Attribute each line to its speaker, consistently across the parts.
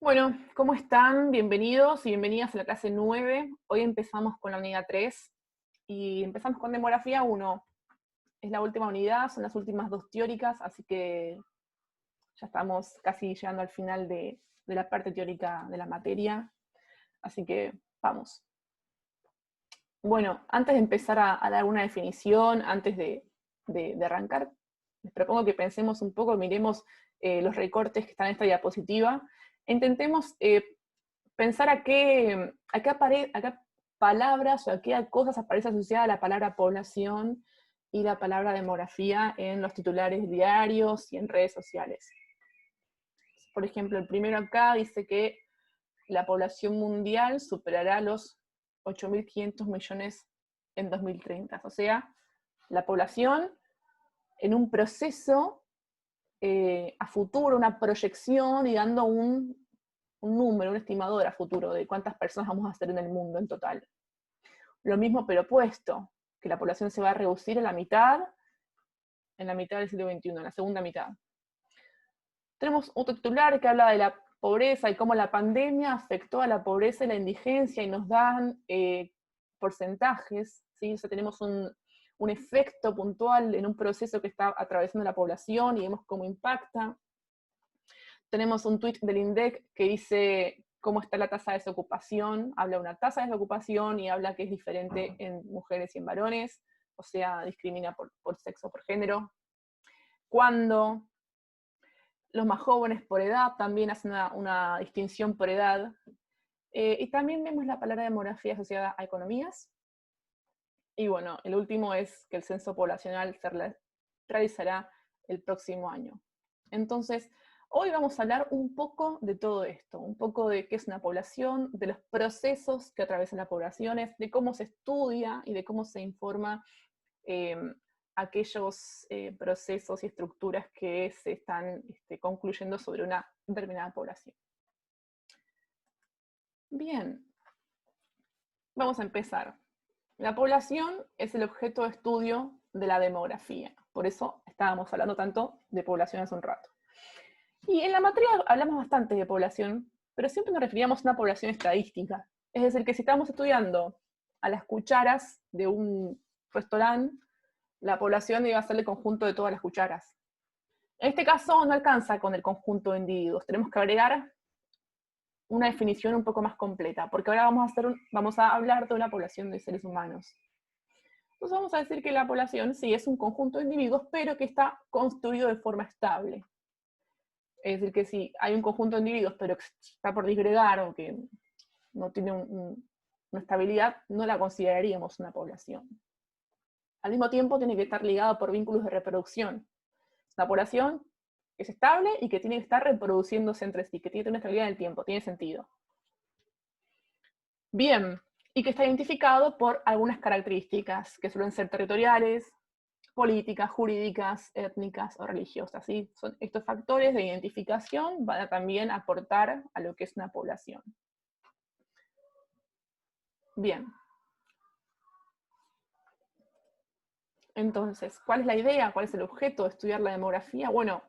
Speaker 1: Bueno, ¿cómo están? Bienvenidos y bienvenidas a la clase 9. Hoy empezamos con la unidad 3 y empezamos con demografía 1. Es la última unidad, son las últimas dos teóricas, así que ya estamos casi llegando al final de la parte teórica de la materia. Así que vamos. Bueno, antes de empezar a dar una definición, antes de arrancar, les propongo que pensemos un poco, miremos los recortes que están en esta diapositiva. Intentemos pensar a qué palabras o a qué cosas aparece asociada la palabra población y la palabra demografía en los titulares diarios y en redes sociales. Por ejemplo, el primero acá dice que la población mundial superará los 8.500 millones en 2030. O sea, la población en un proceso a futuro, una proyección y dando un número, un estimador a futuro de cuántas personas vamos a ser en el mundo en total. Lo mismo pero opuesto, que la población se va a reducir en la mitad del siglo XXI, en la segunda mitad. Tenemos otro titular que habla de la pobreza y cómo la pandemia afectó a la pobreza y la indigencia y nos dan porcentajes, ¿sí? O sea, tenemos un efecto puntual en un proceso que está atravesando la población y vemos cómo impacta. Tenemos un tuit del INDEC que dice cómo está la tasa de desocupación, habla de una tasa de desocupación y habla que es diferente en mujeres y en varones, o sea, discrimina por sexo, por género. Cuando los más jóvenes por edad también hacen una distinción por edad. Y también vemos la palabra demografía asociada a economías. Y bueno, el último es que el censo poblacional se realizará el próximo año. Entonces, hoy vamos a hablar un poco de todo esto, un poco de qué es una población, de los procesos que atraviesan las poblaciones, de cómo se estudia y de cómo se informa aquellos procesos y estructuras que se están concluyendo sobre una determinada población. Bien, vamos a empezar. La población es el objeto de estudio de la demografía, por eso estábamos hablando tanto de población hace un rato. Y en la materia hablamos bastante de población, pero siempre nos referíamos a una población estadística. Es decir, que si estamos estudiando a las cucharas de un restaurante, la población iba a ser el conjunto de todas las cucharas. En este caso no alcanza con el conjunto de individuos, tenemos que agregar una definición un poco más completa, porque ahora vamos a hablar de una población de seres humanos. Entonces vamos a decir que la población sí es un conjunto de individuos, pero que está construido de forma estable. Es decir, que si hay un conjunto de individuos, pero que está por disgregar o que no tiene una estabilidad, no la consideraríamos una población. Al mismo tiempo tiene que estar ligado por vínculos de reproducción. La población es estable y que tiene que estar reproduciéndose entre sí, que tiene que tener una estabilidad en el tiempo, tiene sentido. Bien, y que está identificado por algunas características, que suelen ser territoriales, políticas, jurídicas, étnicas o religiosas. ¿Sí? Son estos factores de identificación van a también aportar a lo que es una población. Bien. Entonces, ¿cuál es la idea? ¿Cuál es el objeto de estudiar la demografía? Bueno,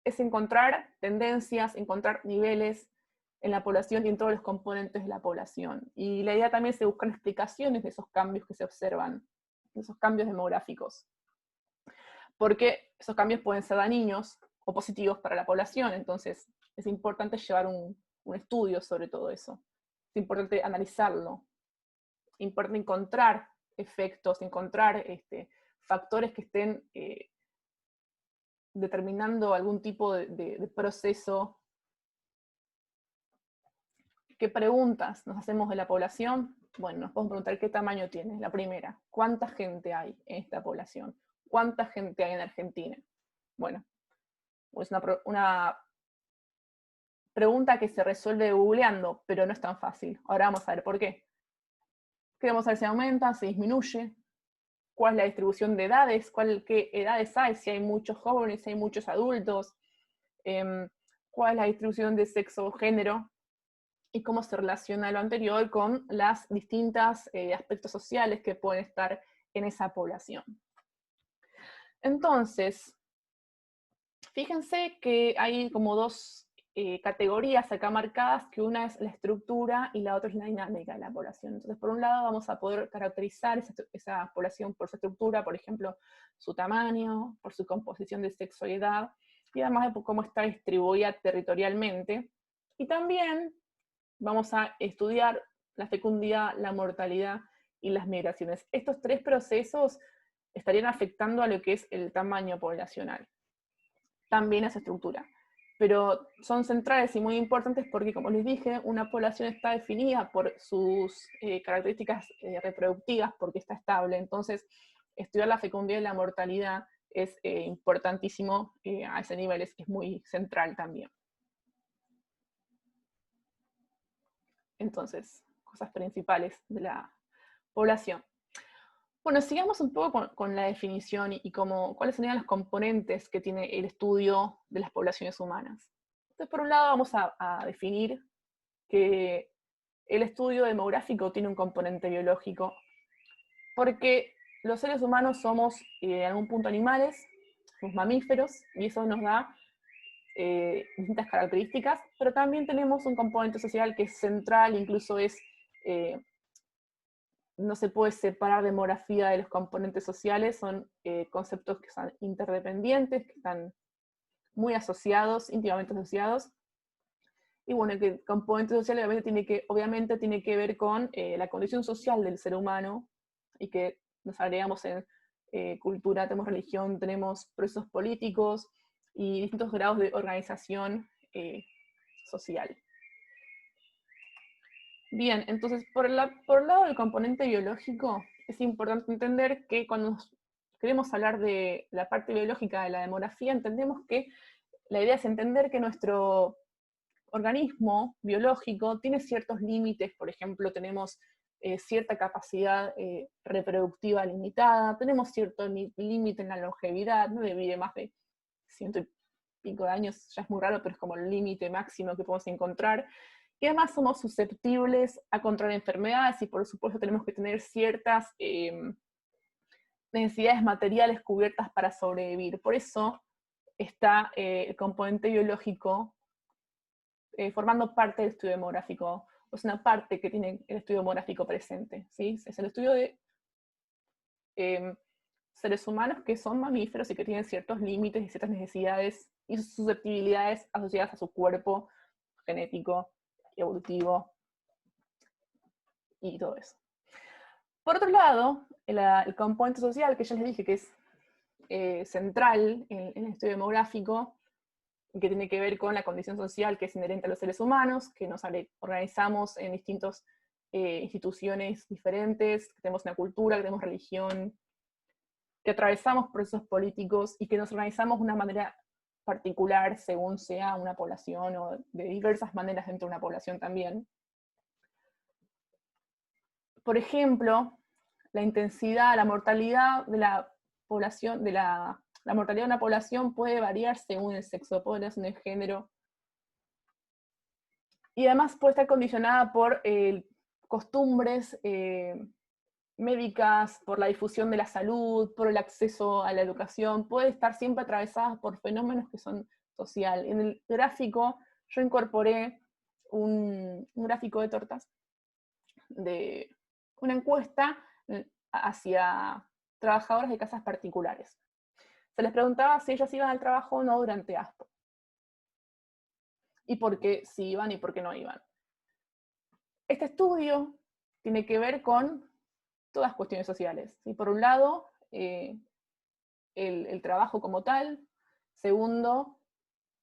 Speaker 1: es encontrar tendencias, encontrar niveles en la población y en todos los componentes de la población. Y la idea también es buscar explicaciones de esos cambios que se observan, de esos cambios demográficos. Porque esos cambios pueden ser dañinos o positivos para la población, entonces es importante llevar un estudio sobre todo eso. Es importante analizarlo, es importante encontrar efectos, encontrar factores que estén determinando algún tipo de proceso. ¿Qué preguntas nos hacemos de la población? Bueno, nos podemos preguntar qué tamaño tiene. La primera, ¿cuánta gente hay en esta población? ¿Cuánta gente hay en Argentina? Bueno, es una pregunta que se resuelve googleando, pero no es tan fácil. Ahora vamos a ver por qué. Queremos saber si aumenta, si disminuye, cuál es la distribución de edades, qué edades hay, si hay muchos jóvenes, si hay muchos adultos, cuál es la distribución de sexo o género, y cómo se relaciona lo anterior con las distintas aspectos sociales que pueden estar en esa población. Entonces, fíjense que hay como dos categorías acá marcadas, que una es la estructura y la otra es la dinámica de la población. Entonces, por un lado, vamos a poder caracterizar esa población por su estructura, por ejemplo, su tamaño, por su composición de sexo y edad, y además de cómo está distribuida territorialmente. Y también vamos a estudiar la fecundidad, la mortalidad y las migraciones. Estos tres procesos estarían afectando a lo que es el tamaño poblacional, también a su estructura. Pero son centrales y muy importantes porque, como les dije, una población está definida por sus características reproductivas, porque está estable. Entonces, estudiar la fecundidad y la mortalidad es importantísimo a ese nivel, es muy central también. Entonces, cosas principales de la población. Bueno, sigamos un poco con la definición y cuáles serían los componentes que tiene el estudio de las poblaciones humanas. Entonces, por un lado, vamos a definir que el estudio demográfico tiene un componente biológico, porque los seres humanos somos en algún punto animales, somos mamíferos, y eso nos da distintas características, pero también tenemos un componente social que es central, incluso no se puede separar demografía de los componentes sociales, son conceptos que son interdependientes, que están muy asociados, íntimamente asociados. Y bueno, que el componente social obviamente tiene que ver con la condición social del ser humano, y que nos agregamos en cultura, tenemos religión, tenemos procesos políticos y distintos grados de organización social. Bien, entonces por el lado del componente biológico, es importante entender que cuando queremos hablar de la parte biológica de la demografía, entendemos que la idea es entender que nuestro organismo biológico tiene ciertos límites. Por ejemplo, tenemos cierta capacidad reproductiva limitada, tenemos cierto límite en la longevidad, no vive más de 100 y pico de años, ya es muy raro, pero es como el límite máximo que podemos encontrar. Y además somos susceptibles a contraer enfermedades, y por supuesto tenemos que tener ciertas necesidades materiales cubiertas para sobrevivir. Por eso está el componente biológico formando parte del estudio demográfico, es una parte que tiene el estudio demográfico presente, ¿sí? Es el estudio de seres humanos que son mamíferos y que tienen ciertos límites y ciertas necesidades y susceptibilidades asociadas a su cuerpo genético, evolutivo y todo eso. Por otro lado, el componente social, que ya les dije que es central en el estudio demográfico, que tiene que ver con la condición social que es inherente a los seres humanos, que nos organizamos en distintas instituciones diferentes, que tenemos una cultura, que tenemos religión, que atravesamos procesos políticos y que nos organizamos de una manera particular según sea una población, o de diversas maneras dentro de una población también. Por ejemplo, la intensidad, la mortalidad de la población, la mortalidad de una población puede variar según el sexo, puede variar según el género, y además puede estar condicionada por costumbres médicas, por la difusión de la salud, por el acceso a la educación, puede estar siempre atravesada por fenómenos que son sociales. En el gráfico yo incorporé un gráfico de tortas, de una encuesta hacia trabajadoras de casas particulares. Se les preguntaba si ellas iban al trabajo o no durante ASPO, y por qué si iban y por qué no iban. Este estudio tiene que ver con todas cuestiones sociales. ¿Sí? Por un lado, el trabajo como tal. Segundo,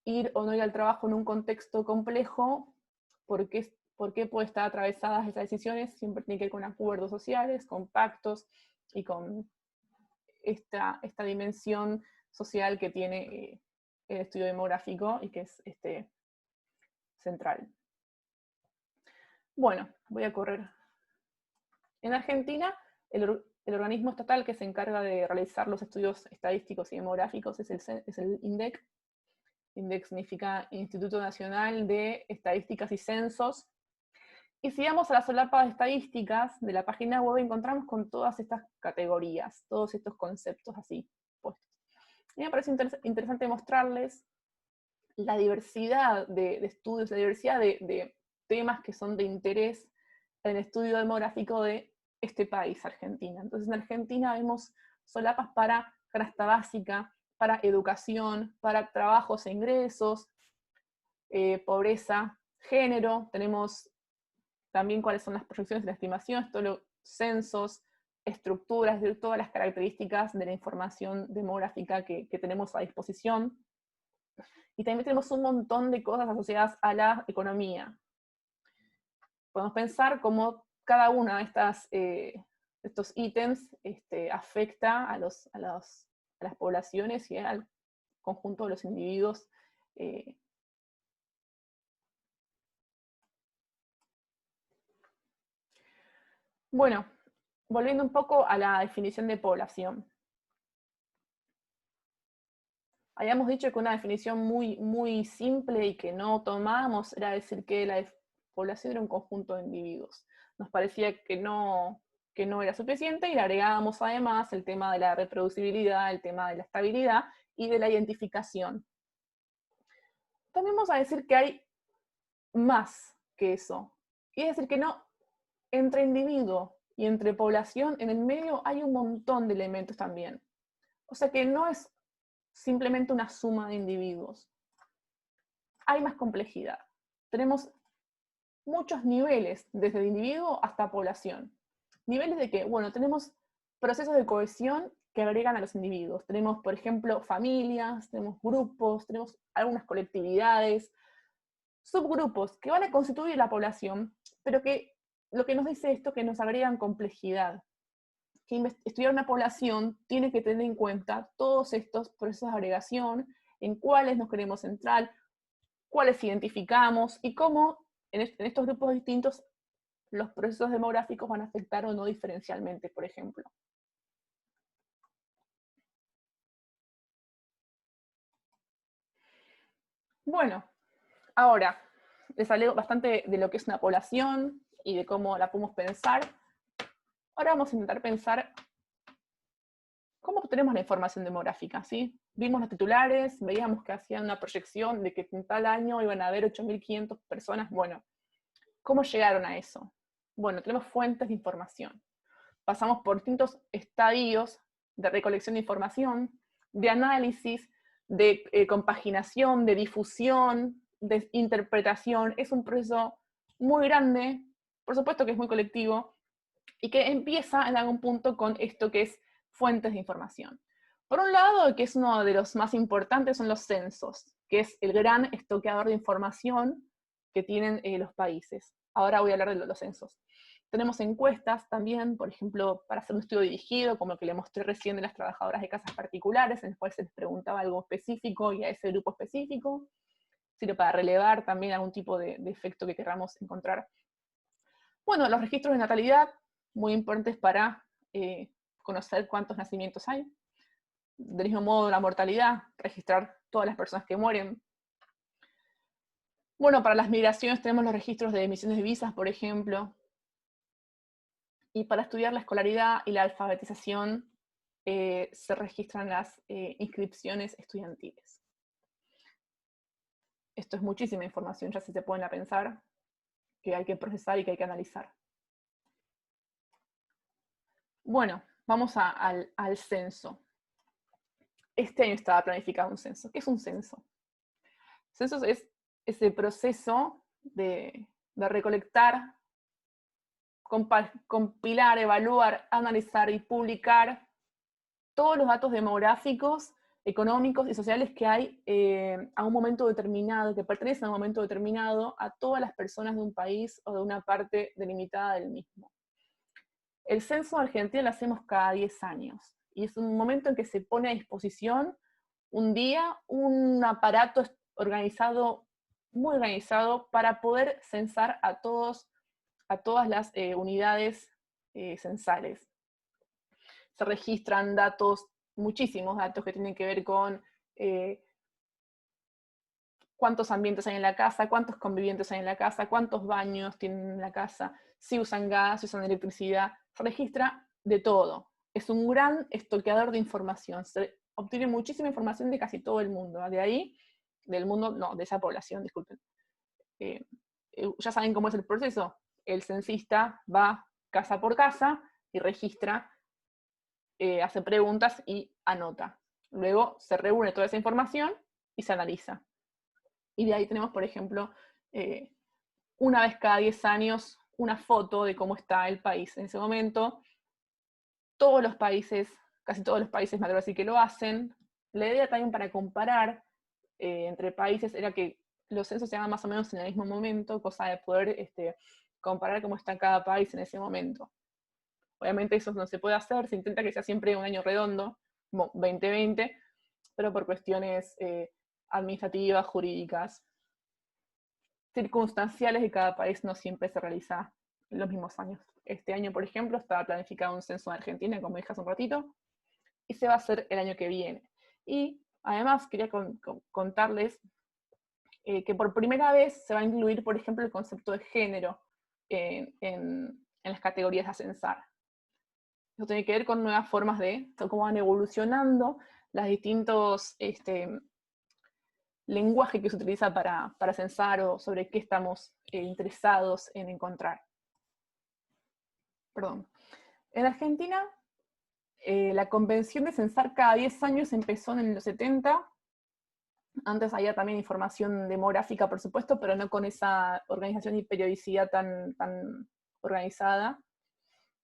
Speaker 1: ir o no ir al trabajo en un contexto complejo. ¿Por qué puede estar atravesadas esas decisiones? Siempre tiene que ver con acuerdos sociales, con pactos y con esta dimensión social que tiene el estudio demográfico y que es central. Bueno, voy a correr. En Argentina, el organismo estatal que se encarga de realizar los estudios estadísticos y demográficos es el INDEC. INDEC significa Instituto Nacional de Estadísticas y Censos. Y si vamos a la solapa de estadísticas de la página web, encontramos con todas estas categorías, todos estos conceptos así puestos. Y me parece interesante mostrarles la diversidad de estudios, la diversidad de temas que son de interés en el estudio demográfico de este país, Argentina. Entonces en Argentina vemos solapas para canasta básica, para educación, para trabajos e ingresos, pobreza, género, tenemos también cuáles son las proyecciones de la estimación, todos los censos, estructuras, de todas las características de la información demográfica que tenemos a disposición. Y también tenemos un montón de cosas asociadas a la economía. Podemos pensar cómo cada una de estos ítems afecta a las poblaciones y al conjunto de los individuos. Bueno, volviendo un poco a la definición de población. Habíamos dicho que una definición muy simple y que no tomábamos era decir que la población era un conjunto de individuos. Nos parecía que no era suficiente y le agregábamos además el tema de la reproducibilidad, el tema de la estabilidad y de la identificación. También vamos a decir que hay más que eso. Y es decir que no, entre individuo y entre población, en el medio hay un montón de elementos también. O sea que no es simplemente una suma de individuos. Hay más complejidad. Tenemos muchos niveles, desde el individuo hasta población. ¿Niveles de qué? Bueno, tenemos procesos de cohesión que agregan a los individuos. Tenemos, por ejemplo, familias, tenemos grupos, tenemos algunas colectividades, subgrupos que van a constituir la población, pero que lo que nos dice esto es que nos agregan complejidad. Que estudiar una población tiene que tener en cuenta todos estos procesos de agregación, en cuáles nos queremos centrar, cuáles identificamos y cómo en estos grupos distintos los procesos demográficos van a afectar o no diferencialmente, por ejemplo. Bueno, ahora, les hablé bastante de lo que es una población y de cómo la podemos pensar. Ahora vamos a intentar pensar cómo obtenemos la información demográfica, ¿sí? Vimos los titulares, veíamos que hacían una proyección de que en tal año iban a haber 8.500 personas. Bueno, ¿cómo llegaron a eso? Bueno, tenemos fuentes de información. Pasamos por distintos estadios de recolección de información, de análisis, de compaginación, de difusión, de interpretación. Es un proceso muy grande, por supuesto que es muy colectivo, y que empieza en algún punto con esto que es fuentes de información. Por un lado, que es uno de los más importantes, son los censos, que es el gran estoqueador de información que tienen los países. Ahora voy a hablar de los censos. Tenemos encuestas también, por ejemplo, para hacer un estudio dirigido, como el que le mostré recién de las trabajadoras de casas particulares, en el cual se les preguntaba algo específico y a ese grupo específico. Sirve para relevar también algún tipo de efecto que queramos encontrar. Bueno, los registros de natalidad, muy importantes para conocer cuántos nacimientos hay. Del mismo modo, la mortalidad, registrar todas las personas que mueren. Bueno, para las migraciones tenemos los registros de emisiones de visas, por ejemplo. Y para estudiar la escolaridad y la alfabetización se registran las inscripciones estudiantiles. Esto es muchísima información, ya se pueden a pensar, que hay que procesar y que hay que analizar. Bueno, vamos al censo. Este año estaba planificado un censo. ¿Qué es un censo? Censo es ese proceso de recolectar, compilar, evaluar, analizar y publicar todos los datos demográficos, económicos y sociales que hay a un momento determinado, que pertenecen a un momento determinado a todas las personas de un país o de una parte delimitada del mismo. El censo de Argentina lo hacemos cada 10 años y es un momento en que se pone a disposición un día, un aparato organizado, muy organizado, para poder censar a todas las unidades censales. Se registran datos, muchísimos datos que tienen que ver con cuántos ambientes hay en la casa, cuántos convivientes hay en la casa, cuántos baños tienen en la casa, si usan gas, si usan electricidad. Se registra de todo. Es un gran estoqueador de información. Se obtiene muchísima información de casi todo el mundo. De ahí del mundo, no, de esa población, disculpen. Ya saben cómo es el proceso. El censista va casa por casa y registra, hace preguntas y anota. Luego se reúne toda esa información y se analiza. Y de ahí tenemos, por ejemplo, una vez cada 10 años, una foto de cómo está el país en ese momento. Todos los países, casi todos los países, me atrevo a decir que lo hacen. La idea también para comparar entre países era que los censos se hagan más o menos en el mismo momento, cosa de poder comparar cómo está cada país en ese momento. Obviamente eso no se puede hacer, se intenta que sea siempre un año redondo, como 2020, pero por cuestiones administrativas, jurídicas, circunstanciales de cada país no siempre se realiza en los mismos años. Este año, por ejemplo, está planificado un censo en Argentina, como dije hace un ratito, y se va a hacer el año que viene. Y además quería contarles que por primera vez se va a incluir, por ejemplo, el concepto de género en las categorías a censar. Eso tiene que ver con nuevas formas de cómo van evolucionando los distintos lenguajes que se utiliza para censar o sobre qué estamos interesados en encontrar. Perdón. En Argentina, la convención de censar cada 10 años empezó en los 70. Antes había también información demográfica, por supuesto, pero no con esa organización y periodicidad tan organizada.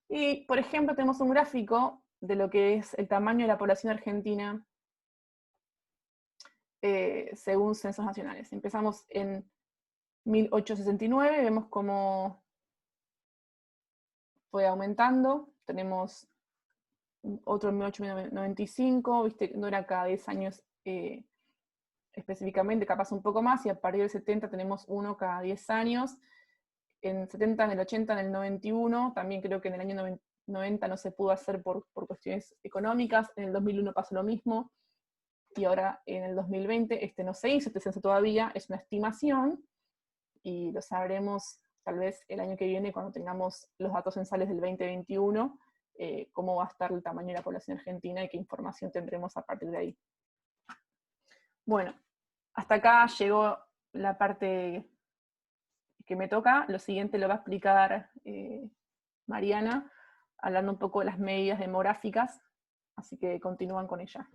Speaker 1: Y, por ejemplo, tenemos un gráfico de lo que es el tamaño de la población argentina según censos nacionales. Empezamos en 1869, vemos cómo fue aumentando. Tenemos otro en 1895, ¿viste? No era cada 10 años específicamente, capaz un poco más, y a partir del 70 tenemos uno cada 10 años. En el 70, en el 80, en el 91, también creo que en el año 90 no se pudo hacer por cuestiones económicas, en el 2001 pasó lo mismo, y ahora en el 2020 no se hizo, este censo todavía es una estimación, y lo sabremos tal vez el año que viene cuando tengamos los datos censales del 2021, cómo va a estar el tamaño de la población argentina y qué información tendremos a partir de ahí. Bueno, hasta acá llegó la parte que me toca. Lo siguiente lo va a explicar Mariana, hablando un poco de las medidas demográficas, así que continúan con ella.